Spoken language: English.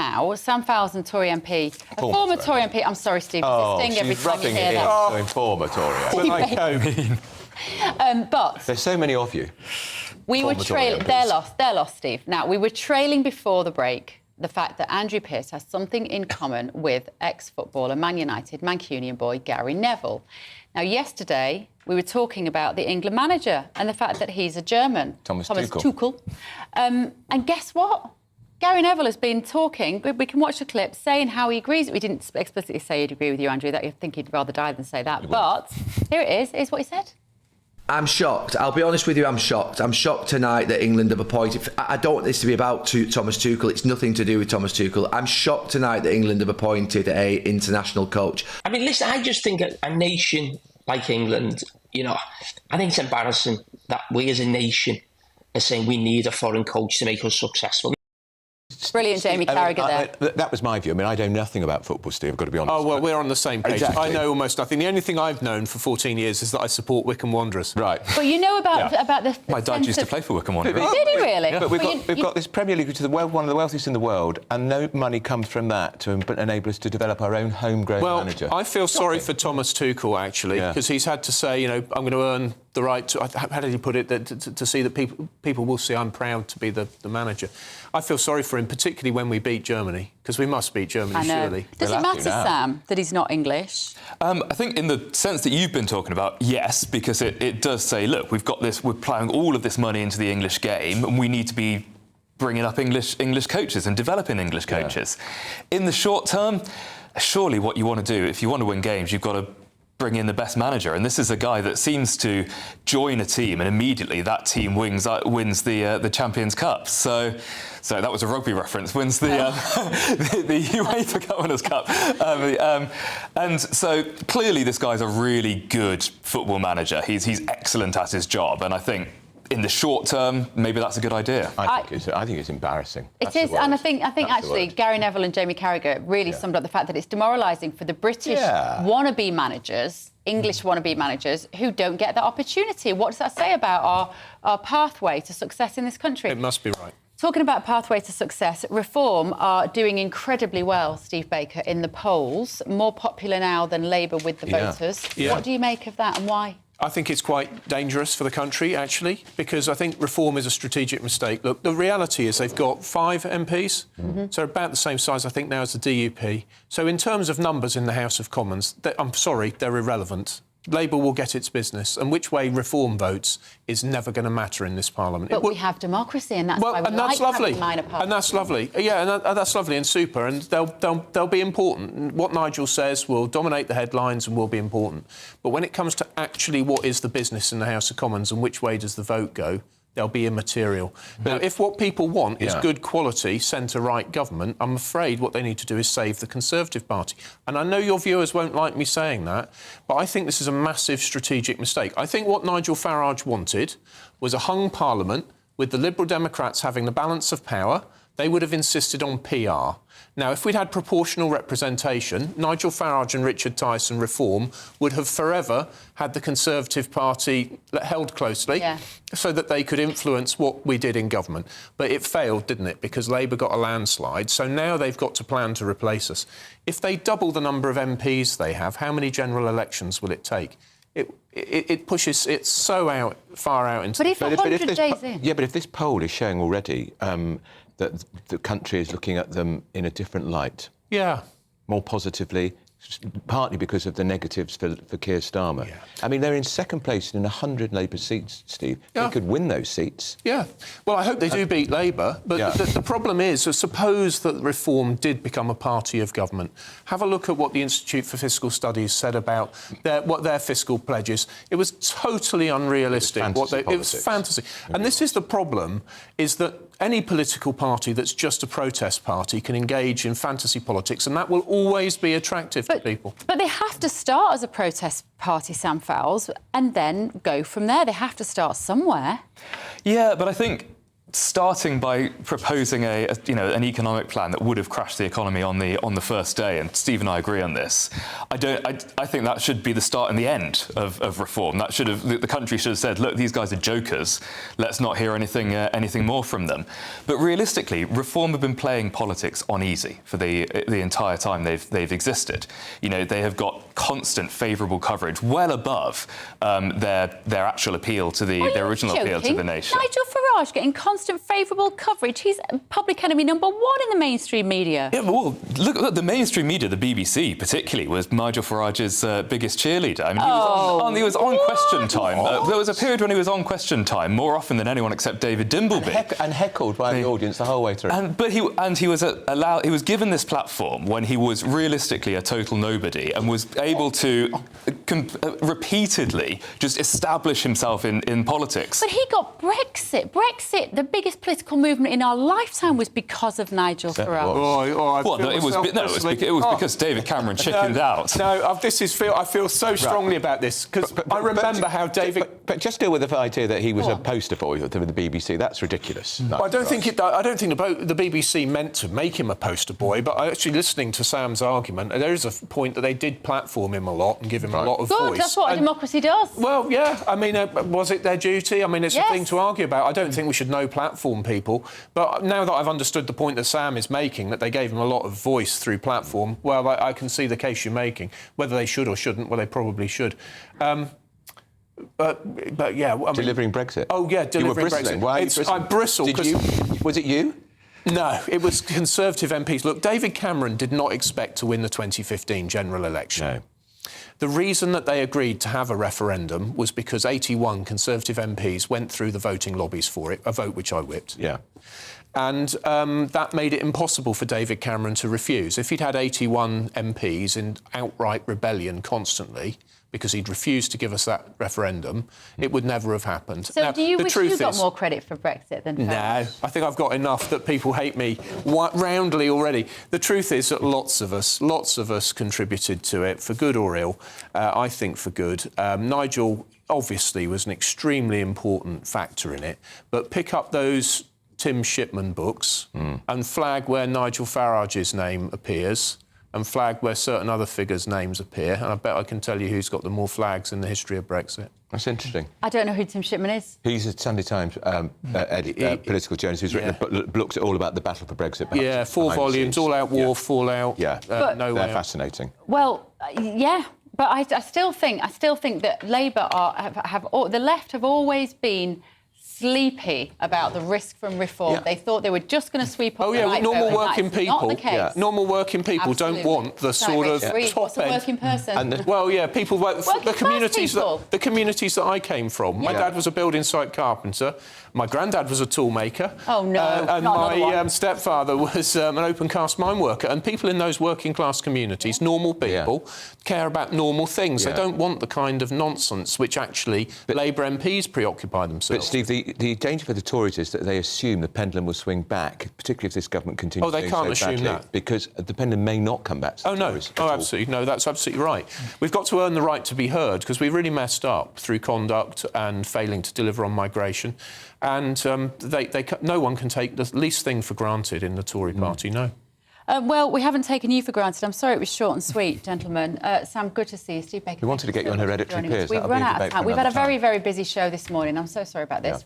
now, Sam Fowles and Tory MP, a former Tory MP, I'm sorry, Steve, it's a sting every time you hear that. Oh, informer Tory. But there's so many of you. We were trailing. They're lost, Steve. Now, we were trailing before the break the fact that Andrew Pearce has something in common with ex-footballer, Man United, Mancunian boy, Gary Neville. Now, yesterday, we were talking about the England manager and the fact that he's a German. Thomas Tuchel. And guess what? Gary Neville has been talking, we can watch the clip, saying how he agrees. We didn't explicitly say he'd agree with you, Andrew, that I think he'd rather die than say that. But here it is. Here's what he said. I'm shocked. I'll be honest with you, I'm shocked. I'm shocked tonight that England have appointed... I don't want this to be about Thomas Tuchel. It's nothing to do with Thomas Tuchel. I'm shocked tonight that England have appointed a international coach. I mean, listen, I just think a nation like England, you know, I think it's embarrassing that we as a nation are saying we need a foreign coach to make us successful. Brilliant, Jamie Carragher there. That was my view. I mean, I know nothing about football, Steve, I've got to be honest. Oh, well, we're on the same page. Exactly. I know almost nothing. The only thing I've known for 14 years is that I support Wycombe Wanderers. Right. But you know about the My dad used to play for Wycombe Wanderers. Did he really? Yeah. But we've got this Premier League, which is one of the wealthiest in the world, and no money comes from that to enable us to develop our own homegrown manager. Well, I feel sorry for Thomas Tuchel, actually, because he's had to say, you know, I'm going to earn the right to... How did he put it? To see that people will see I'm proud to be the manager. I feel sorry for him, particularly when we beat Germany, because we must beat Germany, surely. Does it matter, Sam, that he's not English? I think in the sense that you've been talking about, yes, because it does say, look, we've got this, we're ploughing all of this money into the English game, and we need to be bringing up English coaches and developing English coaches. In the short term, surely what you want to do, if you want to win games, you've got to bring in the best manager, and this is a guy that seems to join a team and immediately that team wins the Champions Cup. So that was a rugby reference. Wins the UEFA Governors' Cup, and so clearly this guy's a really good football manager. He's excellent at his job, and I think in the short term, maybe that's a good idea. I think it's embarrassing. It is, and I think actually Gary Neville and Jamie Carragher really summed up the fact that it's demoralising for the British wannabe managers, English wannabe managers, who don't get that opportunity. What does that say about our pathway to success in this country? It must be right. Talking about pathway to success, Reform are doing incredibly well, Steve Baker, in the polls, more popular now than Labour with the voters. Yeah. What do you make of that and why? I think it's quite dangerous for the country, actually, because I think Reform is a strategic mistake. Look, the reality is they've got 5 MPs, so about the same size, I think, now as the DUP. So in terms of numbers in the House of Commons, I'm sorry, they're irrelevant. Labour will get its business, and which way Reform votes is never going to matter in this Parliament. But we have democracy, and that's why we like having minor parties. And that's lovely. Yeah, and that's lovely and super, and they'll be important. What Nigel says will dominate the headlines and will be important. But when it comes to actually what is the business in the House of Commons and which way does the vote go, they'll be immaterial. Now, if what people want is good quality centre-right government, I'm afraid what they need to do is save the Conservative Party. And I know your viewers won't like me saying that, but I think this is a massive strategic mistake. I think what Nigel Farage wanted was a hung Parliament with the Liberal Democrats having the balance of power. They would have insisted on PR. Now, if we'd had proportional representation, Nigel Farage and Richard Tyson Reform would have forever had the Conservative Party held closely so that they could influence what we did in government. But it failed, didn't it? Because Labour got a landslide, so now they've got to plan to replace us. If they double the number of MPs they have, how many general elections will it take? It pushes it so far out into... But if 100 days in... Yeah, but if this poll is showing already that the country is looking at them in a different light. Yeah. More positively, partly because of the negatives for Keir Starmer. Yeah. I mean, they're in second place in 100 Labour seats, Steve. They could win those seats. Yeah. Well, I hope they do beat Labour. But the problem is, suppose that Reform did become a party of government. Have a look at what the Institute for Fiscal Studies said about what their fiscal pledges. It was totally unrealistic. It was fantasy. Yeah. And this is the problem, is that any political party that's just a protest party can engage in fantasy politics, and that will always be attractive to people. But they have to start as a protest party, Sam Fowles, and then go from there. They have to start somewhere. Yeah, but I think starting by proposing an economic plan that would have crashed the economy on the first day, and Steve and I agree on this. I think that should be the start and the end of reform. That should have the country should have said, look, these guys are jokers. Let's not hear anything more from them. But realistically, Reform have been playing politics on easy for the entire time they've existed. You know, they have got constant favourable coverage, well above their actual appeal to their original appeal to the nation. Nigel Farage getting constant favourable coverage. He's public enemy number one in the mainstream media. Yeah, well, look, the mainstream media, the BBC particularly, was Nigel Farage's biggest cheerleader. I mean, he was on Question Time. There was a period when he was on Question Time more often than anyone except David Dimbleby. And heckled by the audience the whole way through. He was given this platform when he was realistically a total nobody and was able to repeatedly just establish himself in politics. But he got Brexit. Brexit, the biggest political movement in our lifetime, was because of Nigel Farage. It was because David Cameron chickened out. No, I feel so strongly about this because I remember how David. But just deal with the idea that he was a poster boy for the BBC. That's ridiculous. I don't think the BBC meant to make him a poster boy. But actually, listening to Sam's argument, there is a point that they did platform him a lot and give him a lot of voice. That's what a democracy does. Well, yeah. I mean, was it their duty? I mean, it's a thing to argue about. I don't think we should no-platform people. But now that I've understood the point that Sam is making, that they gave him a lot of voice through platform, well, I can see the case you're making. Whether they should or shouldn't, well, they probably should. But yeah, I mean, delivering Brexit. Oh yeah, delivering Brexit. Why are you bristling? I bristle because was it you? No, it was Conservative MPs. Look, David Cameron did not expect to win the 2015 general election. No. The reason that they agreed to have a referendum was because 81 Conservative MPs went through the voting lobbies for it, a vote which I whipped. Yeah. And that made it impossible for David Cameron to refuse. If he'd had 81 MPs in outright rebellion constantly, because he'd refused to give us that referendum, it would never have happened. So do you wish you got more credit for Brexit than Farage? No, I think I've got enough that people hate me roundly already. The truth is that lots of us contributed to it, for good or ill. I think for good. Nigel obviously was an extremely important factor in it, but pick up those Tim Shipman books and flag where Nigel Farage's name appears and flag where certain other figures' names appear, and I bet I can tell you who's got the more flags in the history of Brexit. That's interesting. I don't know who Tim Shipman is. He's a Sunday Times political journalist who's written books all about the battle for Brexit. Yeah, 4 volumes, all out war, fallout. Yeah, no they're way fascinating. Well, yeah, but I still think that Labour the left have always been sleepy about the risk from reform. Yeah. They thought they were just going to sweep up the right normal vote, working and that's people. Not the case. Yeah. Normal working people Absolutely. don't want the sort of top What's a working person? People the communities that I came from. My dad was a building site carpenter. My granddad was a toolmaker. Oh no! And my stepfather was an open cast mine worker. And people in those working class communities, normal people, care about normal things. They don't want the kind of nonsense which actually Labour MPs preoccupy themselves. But Steve, the danger for the Tories is that they assume the pendulum will swing back, particularly if this government continues. Oh, they can't assume that, because the pendulum may not come back to the Tories. Oh, absolutely. No, that's absolutely right. We've got to earn the right to be heard because we really messed up through conduct and failing to deliver on migration. And no one can take the least thing for granted in the Tory party, no. Well, we haven't taken you for granted. I'm sorry it was short and sweet, gentlemen. Sam, good to see you. Steve Baker. We wanted to get you on Hereditary Peers. We've run out of time. We've had a very, very busy show this morning. I'm so sorry about this.